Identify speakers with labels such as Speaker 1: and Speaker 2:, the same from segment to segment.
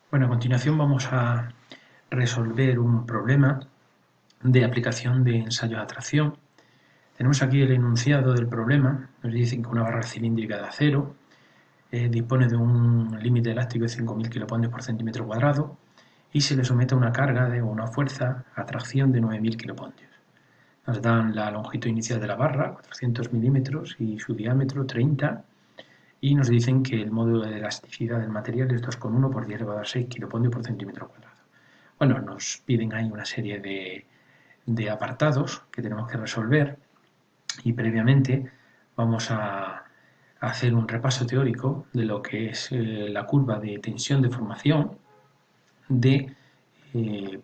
Speaker 1: Bueno, a continuación vamos a resolver un problema de aplicación de ensayo de atracción. Tenemos aquí el enunciado del problema. Nos dicen que una barra cilíndrica de acero dispone de un límite elástico de 5.000 kilopondiols por centímetro cuadrado y se le somete a una carga de una fuerza atracción de 9.000 kilopondiols. Nos dan la longitud inicial de la barra, 400 milímetros, y su diámetro, 30, y nos dicen que el módulo de elasticidad del material es 2,1 por 10 elevado a 6 kilopondiols por centímetro cuadrado. Bueno, nos piden ahí una serie de apartados que tenemos que resolver y previamente vamos a hacer un repaso teórico de lo que es la curva de tensión de formación de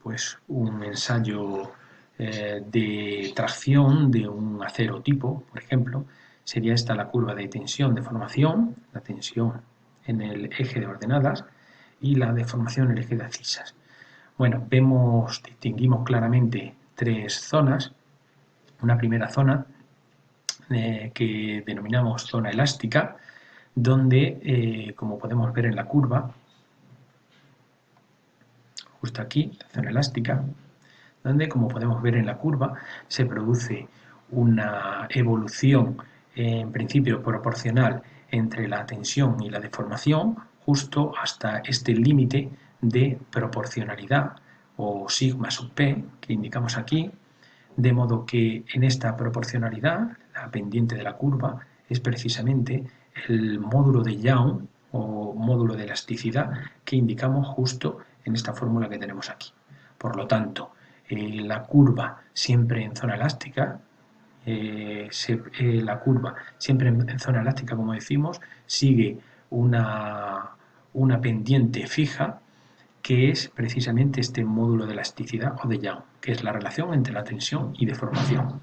Speaker 1: pues un ensayo de tracción de un acero tipo, por ejemplo. Sería esta la curva de tensión de formación, la tensión en el eje de ordenadas y la deformación en el eje de abscisas. Bueno, distinguimos claramente tres zonas. Una primera zona que denominamos zona elástica, donde, como podemos ver en la curva, justo aquí, la zona elástica, donde, como podemos ver en la curva, se produce una evolución en principio proporcional entre la tensión y la deformación, justo hasta este límite de proporcionalidad o sigma sub p que indicamos aquí, de modo que en esta proporcionalidad, la pendiente de la curva es precisamente el módulo de Young o módulo de elasticidad que indicamos justo en esta fórmula que tenemos aquí. Por lo tanto, la curva siempre en zona elástica, la curva siempre en zona elástica, como decimos, sigue una pendiente fija que es precisamente este módulo de elasticidad o de Young, que es la relación entre la tensión y deformación.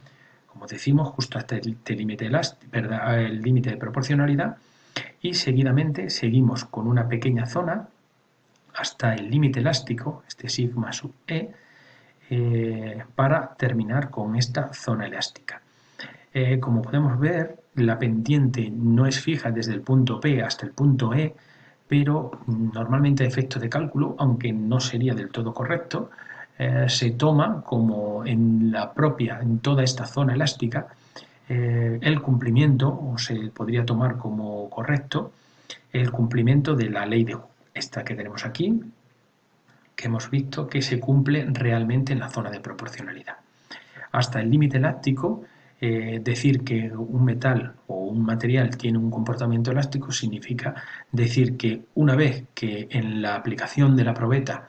Speaker 1: Como decimos, justo hasta el límite de proporcionalidad, y seguidamente seguimos con una pequeña zona hasta el límite elástico, este sigma sub e, para terminar con esta zona elástica. Como podemos ver, la pendiente no es fija desde el punto P hasta el punto E, pero normalmente a efectos de cálculo, aunque no sería del todo correcto, se toma como en toda esta zona elástica, el cumplimiento, o se podría tomar como correcto, el cumplimiento de la ley de Hooke, esta que tenemos aquí, que hemos visto que se cumple realmente en la zona de proporcionalidad. Hasta el límite elástico, decir que un metal o un material tiene un comportamiento elástico significa decir que una vez que en la aplicación de la probeta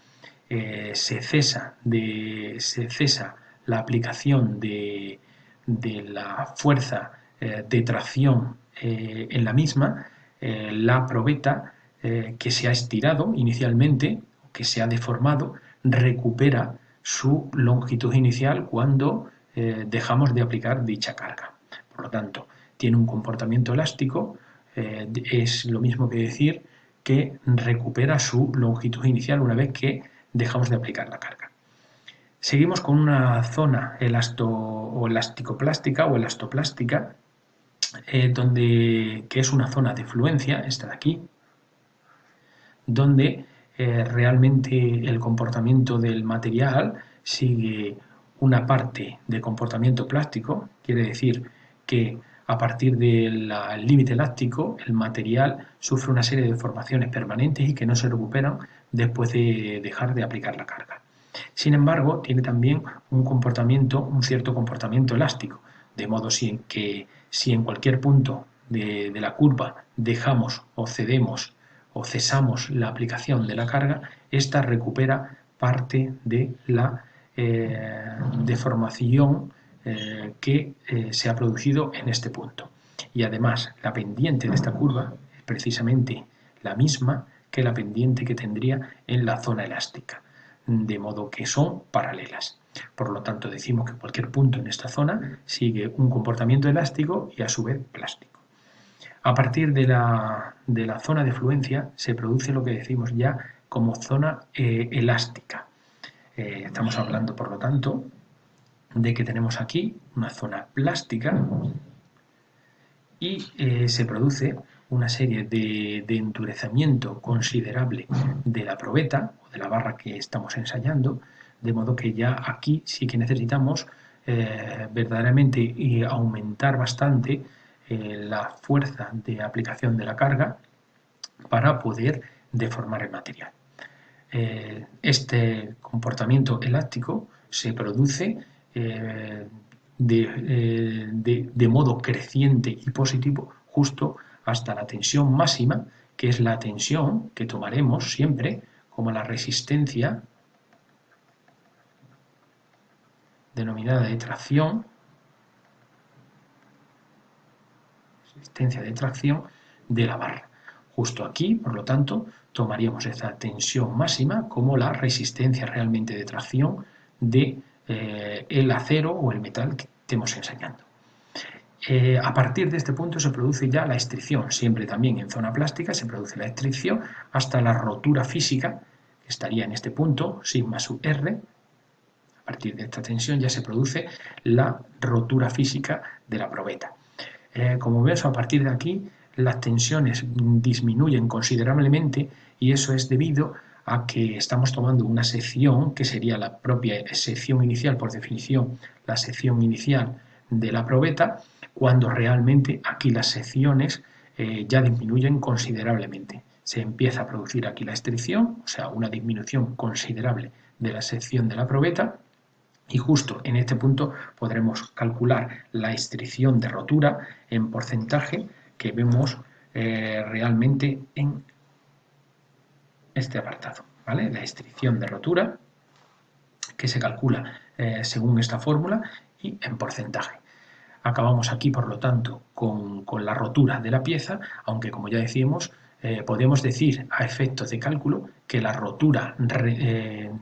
Speaker 1: se cesa la aplicación de la fuerza de tracción en la misma, la probeta que se ha estirado inicialmente, que se ha deformado, recupera su longitud inicial cuando dejamos de aplicar dicha carga. Por lo tanto, tiene un comportamiento elástico, es lo mismo que decir que recupera su longitud inicial una vez que dejamos de aplicar la carga. Seguimos con una zona elásticoplástico o elastoplástica, que es una zona de fluencia, esta de aquí, donde realmente el comportamiento del material sigue una parte de comportamiento plástico, quiere decir que a partir del límite elástico el material sufre una serie de deformaciones permanentes y que no se recuperan después de dejar de aplicar la carga. Sin embargo, tiene también un cierto comportamiento elástico, de modo que si en cualquier punto de la curva dejamos o cedemos o cesamos la aplicación de la carga, ésta recupera parte de la deformación que se ha producido en este punto. Y además, la pendiente de esta curva es precisamente la misma que la pendiente que tendría en la zona elástica, de modo que son paralelas. Por lo tanto, decimos que cualquier punto en esta zona sigue un comportamiento elástico y a su vez plástico. A partir de la zona de fluencia se produce lo que decimos ya como zona elástica. Estamos hablando, por lo tanto, de que tenemos aquí una zona plástica y se produce una serie de endurecimiento considerable de la probeta o de la barra que estamos ensayando, de modo que ya aquí sí que necesitamos verdaderamente aumentar bastante la fuerza de aplicación de la carga para poder deformar el material. Este comportamiento elástico se produce de modo creciente y positivo justo hasta la tensión máxima, que es la tensión que tomaremos siempre como la resistencia denominada de tracción, resistencia de tracción de la barra. Justo aquí, por lo tanto, tomaríamos esta tensión máxima como la resistencia realmente de tracción de el acero o el metal que estemos ensayando. A partir de este punto se produce ya la estricción, siempre también en zona plástica se produce la estricción hasta la rotura física, que estaría en este punto, sigma sub R. A partir de esta tensión ya se produce la rotura física de la probeta. Como ves, a partir de aquí las tensiones disminuyen considerablemente y eso es debido a que estamos tomando una sección que sería la propia sección inicial, por definición, la sección inicial de la probeta, cuando realmente aquí las secciones ya disminuyen considerablemente. Se empieza a producir aquí la estricción, o sea, una disminución considerable de la sección de la probeta, y justo en este punto podremos calcular la estricción de rotura en porcentaje que vemos realmente en este apartado, ¿vale? La estricción de rotura que se calcula según esta fórmula y en porcentaje. Acabamos aquí, por lo tanto, con la rotura de la pieza, aunque como ya decíamos, podemos decir a efectos de cálculo que la rotura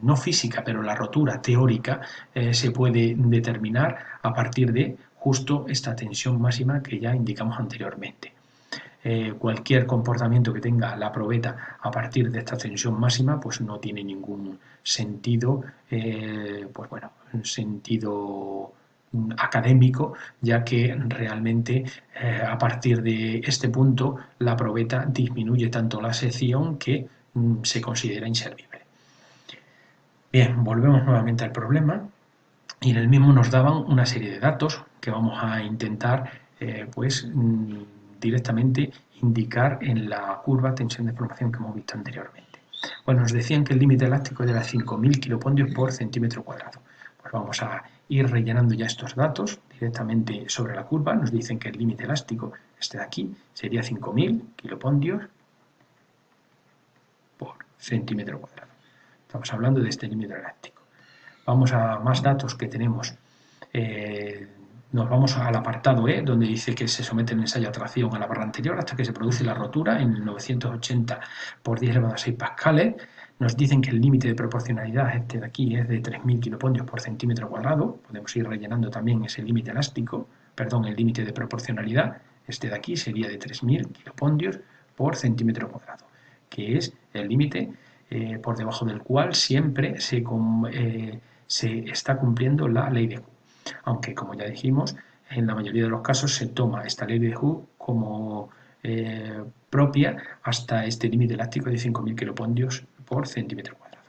Speaker 1: no física, pero la rotura teórica se puede determinar a partir de justo esta tensión máxima que ya indicamos anteriormente. Cualquier comportamiento que tenga la probeta a partir de esta tensión máxima pues no tiene ningún sentido, pues bueno, un sentido académico, ya que realmente a partir de este punto la probeta disminuye tanto la sección que se considera inservible. Bien, volvemos nuevamente al problema y en el mismo nos daban una serie de datos que vamos a intentar directamente indicar en la curva tensión-deformación que hemos visto anteriormente. Bueno, nos decían que el límite elástico era 5.000 kilopondrios por centímetro cuadrado. Pues vamos a ir rellenando ya estos datos directamente sobre la curva. Nos dicen que el límite elástico, este de aquí, sería 5.000 kilopondrios por centímetro cuadrado. Estamos hablando de este límite elástico. Vamos a más datos que tenemos. Nos vamos al apartado E, donde dice que se somete el ensayo a tracción a la barra anterior hasta que se produce la rotura en 980 por 10 elevado a 6 pascales. Nos dicen que el límite de proporcionalidad, este de aquí, es de 3.000 kilopondrios por centímetro cuadrado. Podemos ir rellenando también ese límite elástico, perdón, el límite de proporcionalidad. Este de aquí sería de 3.000 kilopondrios por centímetro cuadrado, que es el límite por debajo del cual siempre se está cumpliendo la ley de Hooke. Aunque, como ya dijimos, en la mayoría de los casos se toma esta ley de Hooke como propia hasta este límite elástico de 5.000 kilopondrios por centímetro cuadrado.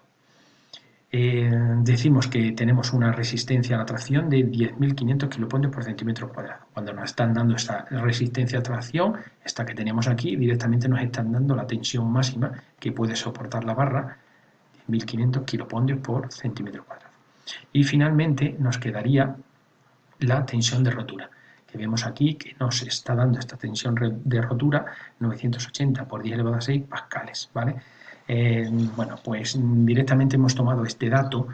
Speaker 1: Decimos que tenemos una resistencia a la tracción de 10.500 kilopondrios por centímetro cuadrado. Cuando nos están dando esta resistencia a tracción, esta que tenemos aquí, directamente nos están dando la tensión máxima que puede soportar la barra, 10.500 kilopondrios por centímetro cuadrado. Y finalmente nos quedaría la tensión de rotura, que vemos aquí que nos está dando esta tensión de rotura 980 por 10 elevado a 6 pascales, ¿vale? Bueno, pues directamente hemos tomado este dato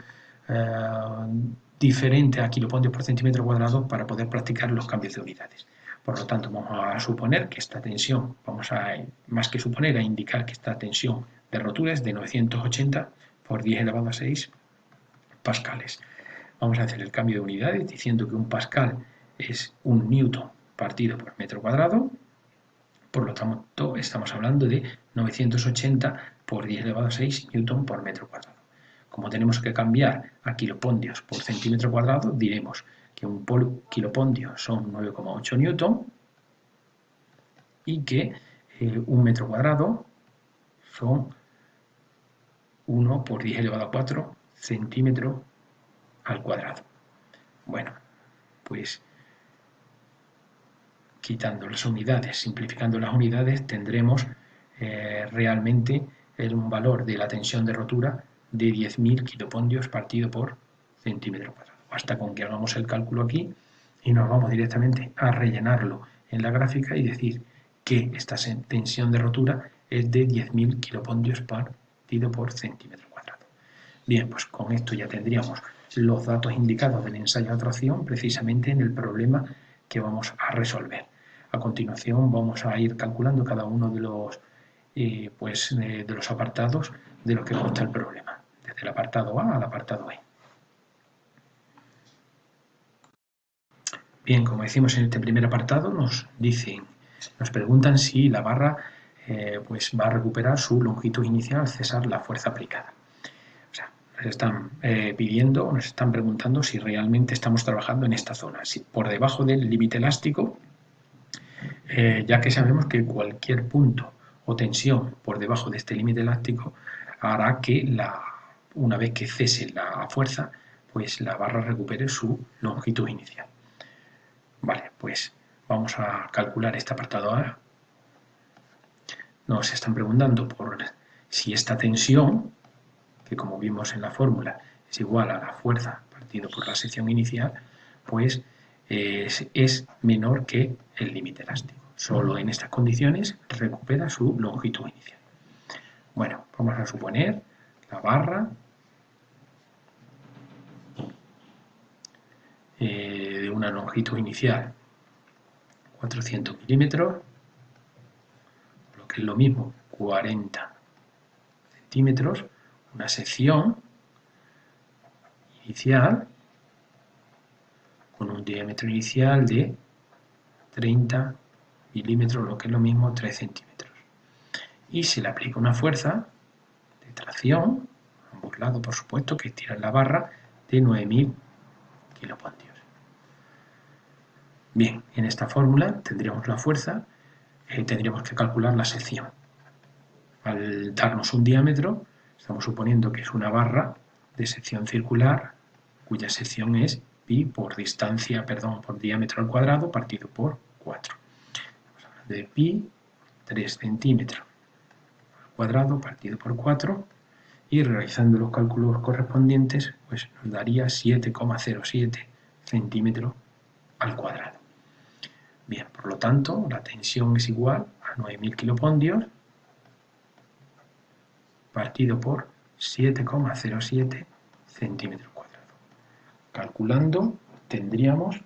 Speaker 1: diferente a kilopondrios por centímetro cuadrado para poder practicar los cambios de unidades. Por lo tanto, vamos a suponer que esta tensión, vamos a, más que suponer, a indicar que esta tensión de rotura es de 980 por 10 elevado a 6 pascales. Vamos a hacer el cambio de unidades diciendo que un pascal es un newton partido por metro cuadrado. Por lo tanto, estamos hablando de 980 por 10 elevado a 6 newton por metro cuadrado. Como tenemos que cambiar a kilopondrios por centímetro cuadrado, diremos que un kilopondio son 9,8 newton y que un metro cuadrado son 1 por 10 elevado a 4 centímetros al cuadrado. Bueno, pues quitando las unidades, simplificando las unidades, tendremos realmente un valor de la tensión de rotura de 10.000 kilopondrios partido por centímetro cuadrado. Basta con que hagamos el cálculo aquí y nos vamos directamente a rellenarlo en la gráfica y decir que esta tensión de rotura es de 10.000 kilopondrios partido por centímetro cuadrado. Bien, pues con esto ya tendríamos los datos indicados del ensayo de atracción precisamente en el problema que vamos a resolver. A continuación vamos a ir calculando cada uno de los apartados de los que consta el problema, desde el apartado A al apartado E. Bien, como decimos en este primer apartado, nos preguntan si la barra va a recuperar su longitud inicial al cesar la fuerza aplicada. O sea, nos están pidiendo, nos están preguntando si realmente estamos trabajando en esta zona, si por debajo del límite elástico, ya que sabemos que cualquier punto o tensión por debajo de este límite elástico hará que una vez que cese la fuerza, pues la barra recupere su longitud inicial. Vale, pues vamos a calcular este apartado A. Nos están preguntando por si esta tensión, que como vimos en la fórmula es igual a la fuerza partido por la sección inicial, pues es menor que el límite elástico. Solo en estas condiciones recupera su longitud inicial. Bueno, vamos a suponer la barra de una longitud inicial 400 milímetros, lo que es lo mismo 40 centímetros, una sección inicial con un diámetro inicial de 30 milímetros, lo que es lo mismo 3 centímetros. Y se le aplica una fuerza de tracción, a ambos lados por supuesto, que estira la barra de 9.000 kilopatios. Bien, en esta fórmula tendríamos la fuerza, tendríamos que calcular la sección. Al darnos un diámetro, estamos suponiendo que es una barra de sección circular, cuya sección es pi por diámetro al cuadrado partido por 4. Estamos hablando de pi, 3 centímetros al cuadrado partido por 4, y realizando los cálculos correspondientes, pues nos daría 7,07 centímetros al cuadrado. Bien, por lo tanto, la tensión es igual a 9.000 kilopondrios partido por 7,07 centímetros cuadrados. Calculando, tendríamos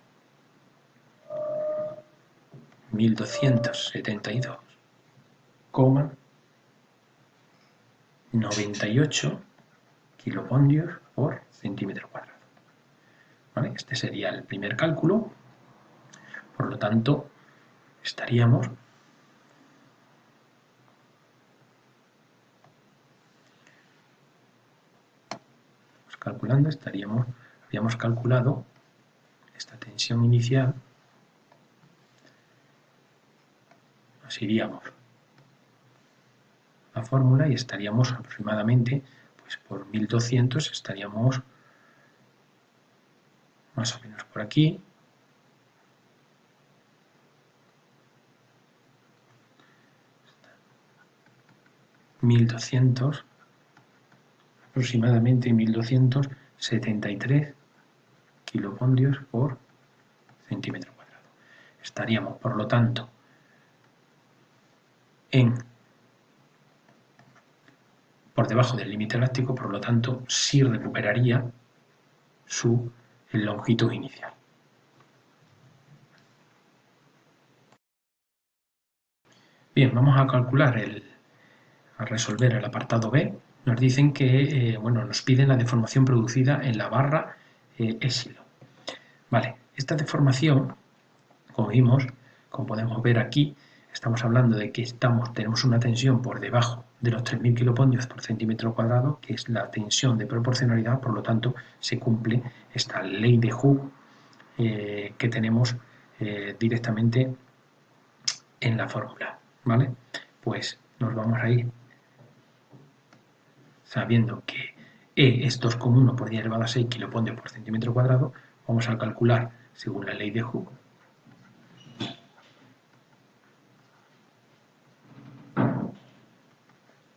Speaker 1: 1.272,98 kilopondrios por centímetro cuadrado. ¿Vale? Este sería el primer cálculo. Por lo tanto, estaríamos calculando, habíamos calculado esta tensión inicial, nos iríamos a la fórmula y estaríamos aproximadamente, pues por 1200 estaríamos más o menos por aquí. Aproximadamente 1273 kilopondrios por centímetro cuadrado. Estaríamos, por lo tanto, por debajo del límite elástico, por lo tanto, sí recuperaría su longitud inicial. Bien, vamos a calcular a resolver el apartado B. Nos dicen que, nos piden la deformación producida en la barra epsilon. Vale, esta deformación, como podemos ver aquí, estamos hablando de que tenemos una tensión por debajo de los 3.000 kilopondrios por centímetro cuadrado, que es la tensión de proporcionalidad, por lo tanto se cumple esta ley de Hooke que tenemos directamente en la fórmula. ¿vale? Pues nos vamos a ir sabiendo que E es 2,1 por 10 elevado a 6 kilopoldios por centímetro cuadrado, vamos a calcular, según la ley de Hooke,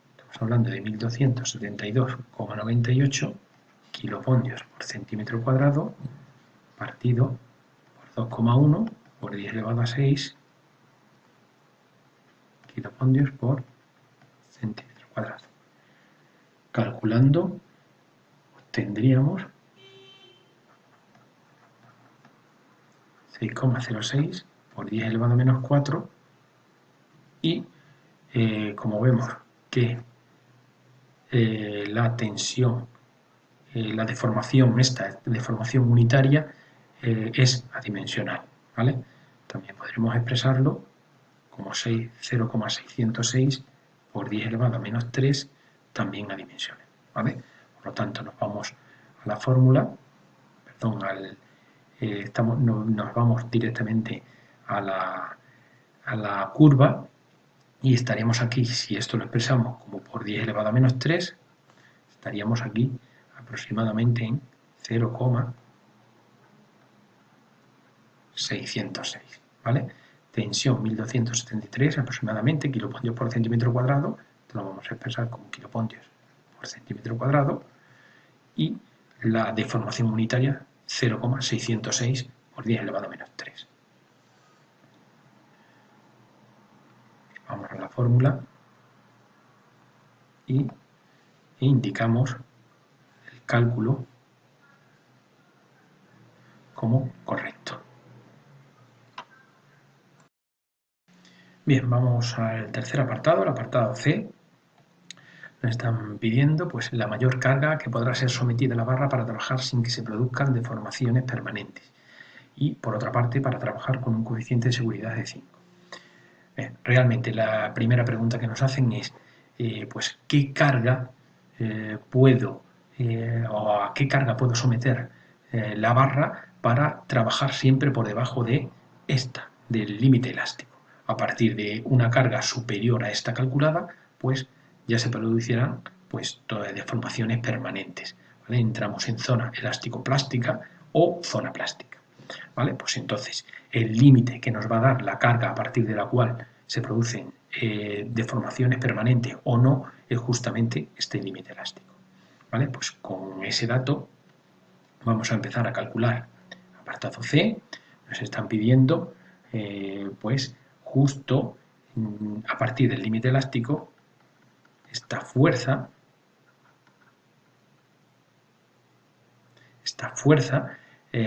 Speaker 1: estamos hablando de 1272,98 kilopoldios por centímetro cuadrado, partido por 2,1 por 10 elevado a 6 kilopoldios por centímetro cuadrado. Calculando, obtendríamos 6,06 por 10 elevado a menos 4 y como vemos que la tensión, la deformación, esta deformación unitaria es adimensional, ¿vale? También podremos expresarlo como 0,606 por 10 elevado a menos 3, también a dimensiones, ¿vale? Por lo tanto, nos vamos a la fórmula, perdón, nos vamos directamente a la curva y estaríamos aquí, si esto lo expresamos como por 10 elevado a menos 3, estaríamos aquí aproximadamente en 0,606, ¿vale? Tensión 1273 aproximadamente kilopoldios por centímetro cuadrado, lo vamos a expresar como kilopoldios por centímetro cuadrado, y la deformación unitaria 0,606 por 10 elevado a menos 3. Vamos a la fórmula y indicamos el cálculo como correcto. Bien, vamos al tercer apartado, el apartado C. Nos están pidiendo pues, la mayor carga que podrá ser sometida a la barra para trabajar sin que se produzcan deformaciones permanentes. Y, por otra parte, para trabajar con un coeficiente de seguridad de 5. Realmente la primera pregunta que nos hacen es pues, ¿qué carga puedo o a qué carga puedo someter la barra para trabajar siempre por debajo de esta, del límite elástico? A partir de una carga superior a esta calculada, pues ya se producirán pues, deformaciones permanentes, ¿vale? Entramos en zona elástico-plástica o zona plástica, ¿vale? Pues entonces el límite que nos va a dar la carga a partir de la cual se producen deformaciones permanentes o no es justamente este límite elástico, ¿vale? Pues con ese dato vamos a empezar a calcular. Apartado C, nos están pidiendo pues justo a partir del límite elástico esta fuerza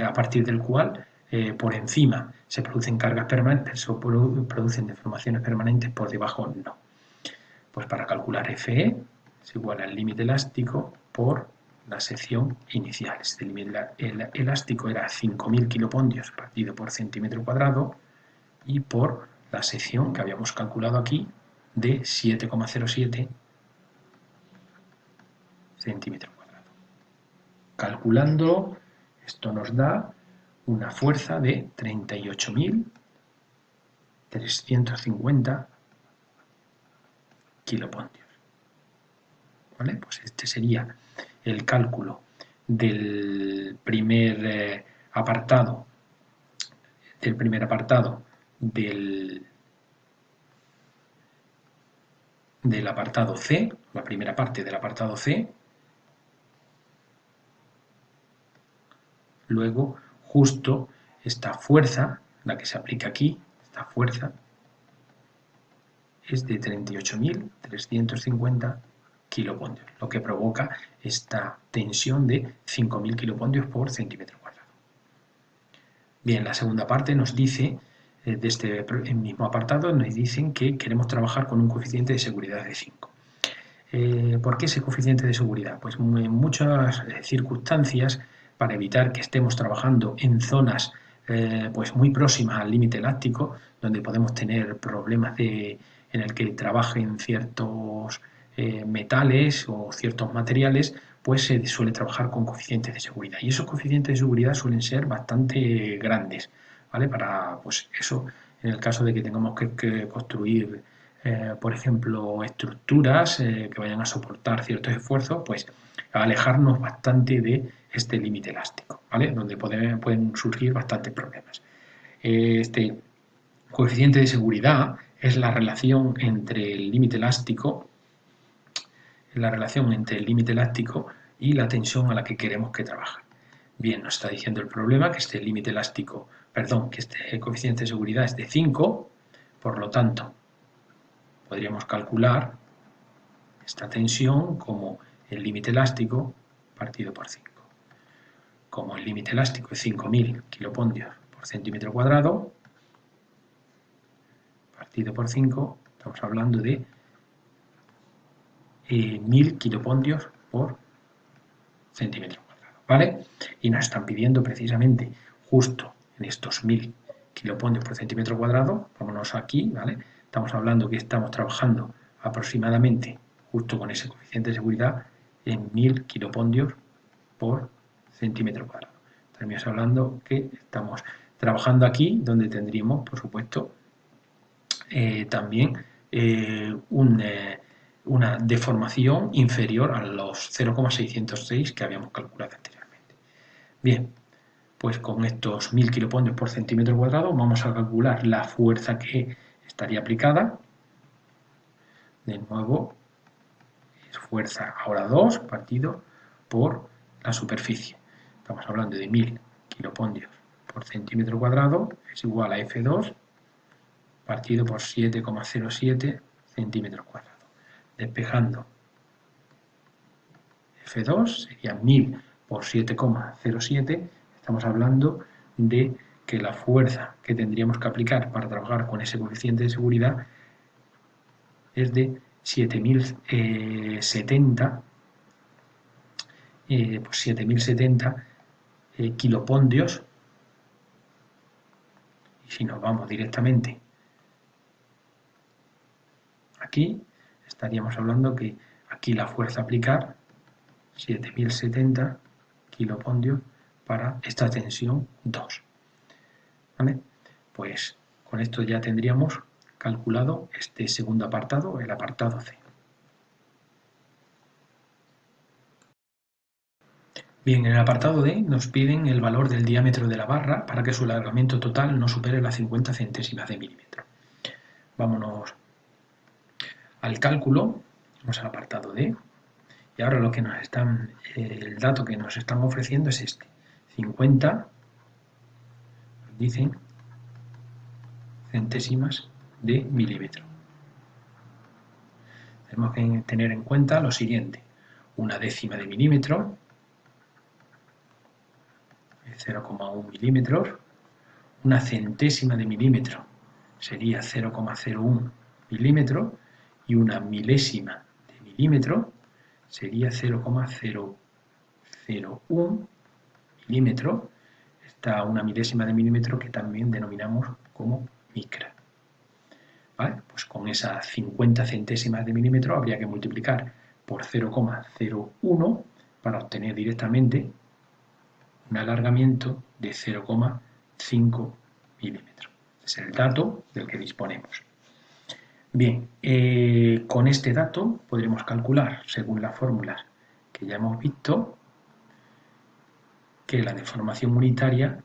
Speaker 1: a partir del cual por encima se producen cargas permanentes o producen deformaciones permanentes, por debajo no. Pues para calcular FE es igual al límite elástico por la sección inicial. Este límite elástico era 5.000 kilopoldios partido por centímetro cuadrado y por la sección que habíamos calculado aquí de 7,07 centímetros cuadrados. Calculando, esto nos da una fuerza de 38.350 kilopoldios. ¿Vale? Pues este sería el cálculo del primer apartado del apartado C, la primera parte del apartado C. Luego, justo esta fuerza, la que se aplica aquí, esta fuerza, es de 38.350 kilopoldios, lo que provoca esta tensión de 5.000 kilopoldios por centímetro cuadrado. Bien, la segunda parte nos dice, de este mismo apartado, nos dicen que queremos trabajar con un coeficiente de seguridad de 5. ¿Por qué ese coeficiente de seguridad? Pues en muchas circunstancias, para evitar que estemos trabajando en zonas pues muy próximas al límite elástico, donde podemos tener problemas en el que trabajen ciertos metales o ciertos materiales, pues se suele trabajar con coeficientes de seguridad. Y esos coeficientes de seguridad suelen ser bastante grandes, ¿vale? Para, pues eso, en el caso de que tengamos que construir por ejemplo, estructuras que vayan a soportar ciertos esfuerzos, pues alejarnos bastante de este límite elástico, ¿vale? Donde pueden surgir bastantes problemas. Este coeficiente de seguridad es la relación entre el límite elástico, y la tensión a la que queremos que trabaje. Bien, nos está diciendo el problema que este límite elástico, perdón, que este coeficiente de seguridad es de 5, por lo tanto, podríamos calcular esta tensión como el límite elástico partido por 5. Como el límite elástico es 5.000 kilopondios por centímetro cuadrado, partido por 5, estamos hablando de 1.000 kilopondios por centímetro cuadrado, ¿vale? Y nos están pidiendo precisamente justo en estos 1.000 kilopondios por centímetro cuadrado, vámonos aquí, ¿vale? Estamos hablando que estamos trabajando aproximadamente, justo con ese coeficiente de seguridad, en 1.000 kilopondios por centímetro cuadrado. Estaríamos hablando que estamos trabajando aquí, donde tendríamos, por supuesto, también una deformación inferior a los 0,606 que habíamos calculado anteriormente. Bien, pues con estos 1.000 kilopondios por centímetro cuadrado vamos a calcular la fuerza que estaría aplicada. De nuevo, es fuerza ahora 2 partido por la superficie. Estamos hablando de 1.000 kilopondios por centímetro cuadrado es igual a F2 partido por 7,07 centímetros cuadrados. Despejando F2 sería 1000 por 7,07. Estamos hablando de que la fuerza que tendríamos que aplicar para trabajar con ese coeficiente de seguridad es de 7.070 kilopondios. Y si nos vamos directamente aquí, estaríamos hablando que aquí la fuerza a aplicar 7.070 kilopondios para esta tensión 2. ¿Vale? Pues con esto ya tendríamos calculado este segundo apartado, el apartado C. Bien, en el apartado D nos piden el valor del diámetro de la barra para que su alargamiento total no supere las 50 centésimas de milímetro. Vámonos al cálculo, vamos al apartado D, y ahora lo que nos están, el dato que nos están ofreciendo es este, 50, dicen, centésimas de milímetro. Tenemos que tener en cuenta lo siguiente, una décima de milímetro, 0,1 milímetros, una centésima de milímetro sería 0,01 milímetros y una milésima de milímetro sería 0,001 milímetro. Está una milésima de milímetro que también denominamos como micra. ¿Vale? Pues con esas 50 centésimas de milímetro habría que multiplicar por 0,01 para obtener directamente un alargamiento de 0,5 milímetros. Es el dato del que disponemos. Bien, con este dato podremos calcular, según las fórmulas que ya hemos visto, que la deformación unitaria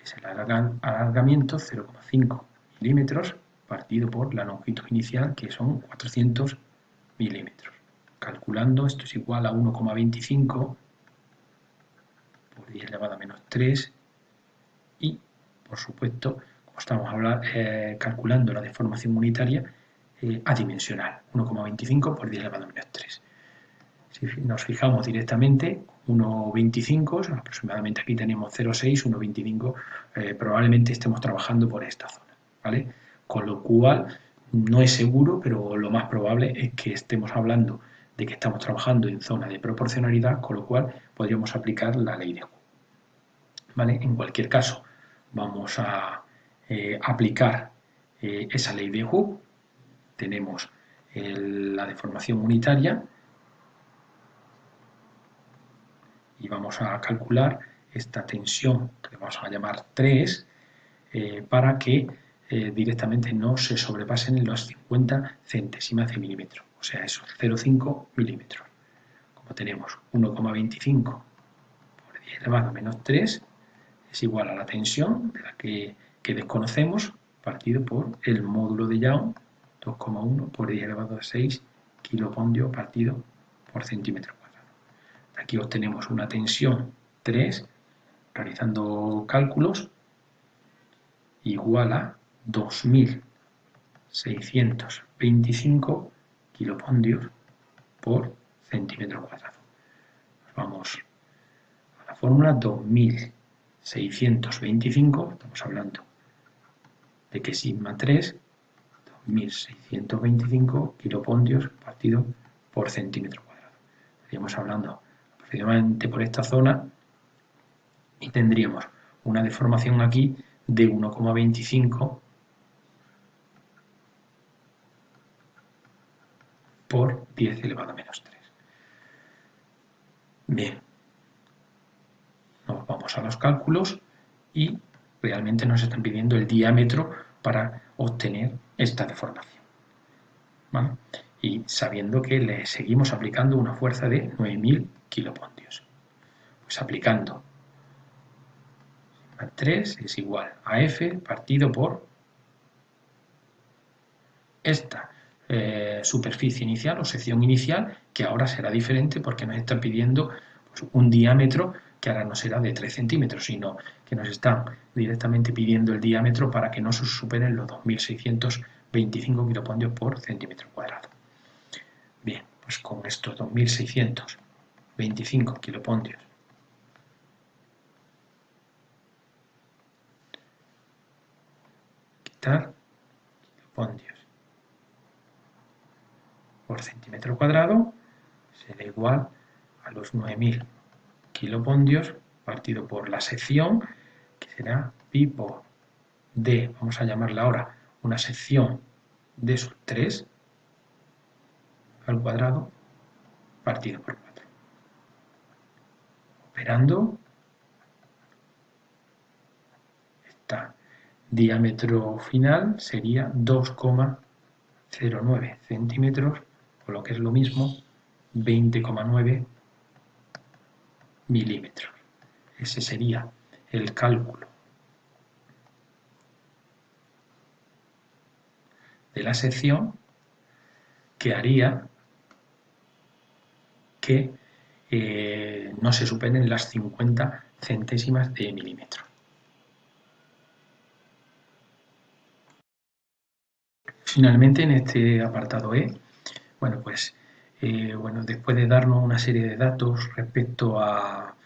Speaker 1: es el alargamiento 0,5 milímetros partido por la longitud inicial, que son 400 milímetros. Calculando, esto es igual a 1,25 por 10 elevado a menos 3 y, por supuesto, como estamos calculando la deformación unitaria, adimensional, 1,25 por 10 elevado a menos 3. Si nos fijamos directamente, 1,25, aproximadamente aquí tenemos 0,6, 1,25, probablemente estemos trabajando por esta zona, ¿vale? Con lo cual, no es seguro, pero lo más probable es que estemos hablando de que estamos trabajando en zona de proporcionalidad, con lo cual podríamos aplicar la ley de Hooke. ¿Vale? En cualquier caso, vamos a aplicar esa ley de Hooke. Tenemos la deformación unitaria y vamos a calcular esta tensión que vamos a llamar 3 para que directamente no se sobrepasen los 50 centésimas de milímetro, o sea, esos 0,5 milímetros. Como tenemos 1,25 por 10 elevado a menos 3 es igual a la tensión de la que desconocemos, partido por el módulo de Young, 2,1 por 10 elevado a 6 kilopondio partido por centímetro cuadrado. Aquí obtenemos una tensión 3, realizando cálculos, igual a 2.625 kilopondios por centímetro cuadrado. Vamos a la fórmula 2.625, estamos hablando de que sigma 3, 2.625 kilopondios partido por centímetro cuadrado. Estaríamos hablando aproximadamente por esta zona y tendríamos una deformación aquí de 1,25 por 10 elevado a menos 3. Bien, nos vamos a los cálculos y realmente nos están pidiendo el diámetro para obtener esta deformación, ¿vale? Y sabiendo que le seguimos aplicando una fuerza de 9.000 kilopondios. Pues aplicando 3 es igual a F partido por esta superficie inicial o sección inicial, que ahora será diferente porque nos están pidiendo pues, un diámetro que ahora no será de 3 centímetros, sino que nos están directamente pidiendo el diámetro para que no se superen los 2.625 kilopondios por centímetro cuadrado. Bien, pues con estos 2.625 kilopondios quitar kilopondios por centímetro cuadrado será igual a los 9.000 kilopondios partido por la sección, que será pi por d, vamos a llamarla ahora una sección de esos 3 al cuadrado partido por 4. Operando, esta diámetro final sería 2,09 centímetros, o lo que es lo mismo, 20,9 milímetros. Ese sería el cálculo de la sección que haría que no se superen las 50 centésimas de milímetro. Finalmente, en este apartado E, bueno, pues después de darnos una serie de datos respecto a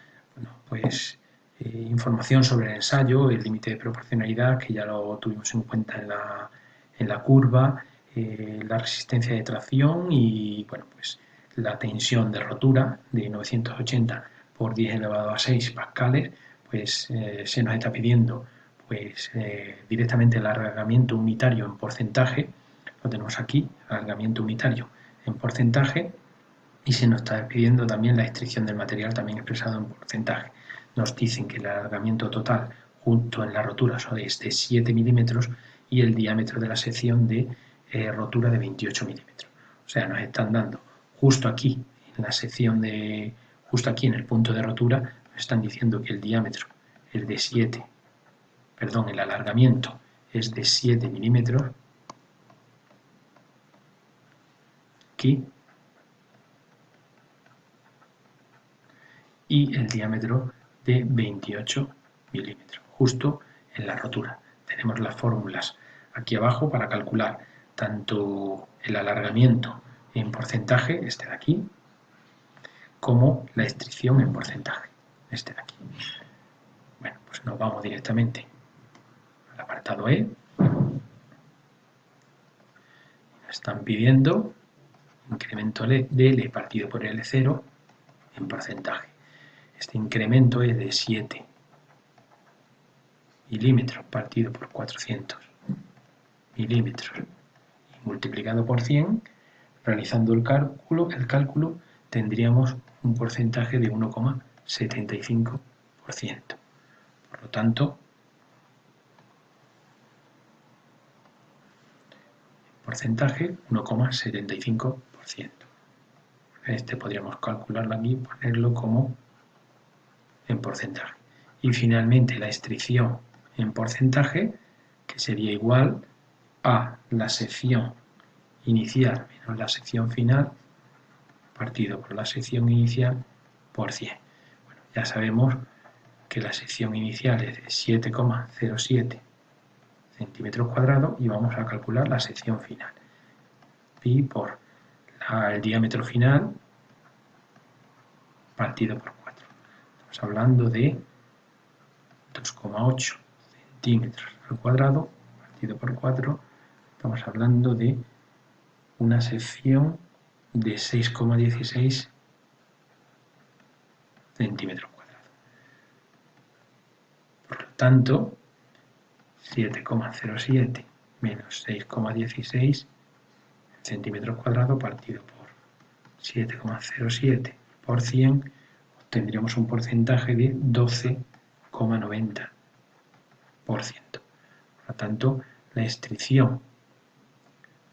Speaker 1: información sobre el ensayo, el límite de proporcionalidad, que ya lo tuvimos en cuenta en la curva, la resistencia de tracción y bueno, pues la tensión de rotura de 980 por 10 elevado a 6 pascales, pues se nos está pidiendo pues directamente el alargamiento unitario en porcentaje, lo tenemos aquí, alargamiento unitario en porcentaje, y se nos está pidiendo también la estricción del material también expresado en porcentaje. Nos dicen que el alargamiento total junto en la rotura es de 7 milímetros y el diámetro de la sección de rotura de 28 milímetros. O sea, nos están dando justo aquí en la sección justo aquí en el punto de rotura, nos están diciendo que el diámetro es de 7, perdón, el alargamiento es de 7 milímetros aquí y el diámetro de 28 milímetros, justo en la rotura. Tenemos las fórmulas aquí abajo para calcular tanto el alargamiento en porcentaje, este de aquí, como la estricción en porcentaje, este de aquí. Bueno, pues nos vamos directamente al apartado E. Nos están pidiendo incremento de L partido por L0 en porcentaje. Este incremento es de 7 milímetros partido por 400 milímetros y multiplicado por 100, realizando el cálculo tendríamos un porcentaje de 1,75%. Por lo tanto, porcentaje 1,75%. Este podríamos calcularlo aquí y ponerlo como en porcentaje. Y finalmente la estricción en porcentaje, que sería igual a la sección inicial menos la sección final partido por la sección inicial por 100. Bueno, ya sabemos que la sección inicial es de 7,07 centímetros cuadrados y vamos a calcular la sección final. Pi por el diámetro final partido por 4. Estamos hablando de 2,8 centímetros al cuadrado partido por 4. Estamos hablando de una sección de 6,16 centímetros cuadrados. Por lo tanto, 7,07 menos 6,16 centímetros cuadrados partido por 7,07 por 100, obtendríamos un porcentaje de 12,90%. Por lo tanto, la estricción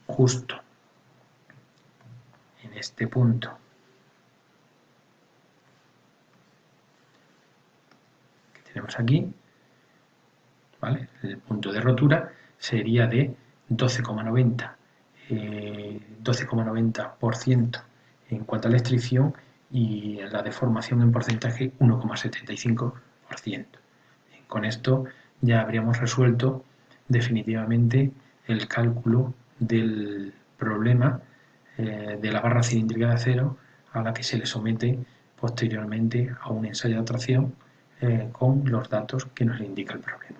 Speaker 1: justo en este punto que tenemos aquí, ¿vale? El punto de rotura sería de 12,90% en cuanto a la estricción y en la deformación en porcentaje 1,75%. Con esto ya habríamos resuelto definitivamente el cálculo del problema de la barra cilíndrica de acero a la que se le somete posteriormente a un ensayo de atracción con los datos que nos indica el problema.